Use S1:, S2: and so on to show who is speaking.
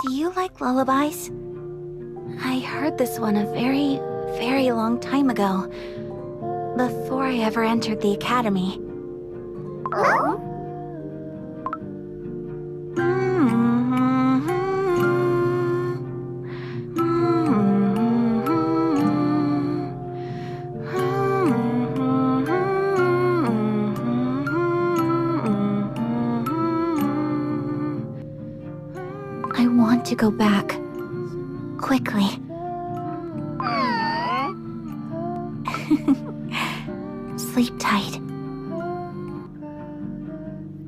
S1: Do you like lullabies? I heard this one a very, very long time ago. Before I ever entered the academy. I want to go back. Quickly. Sleep tight.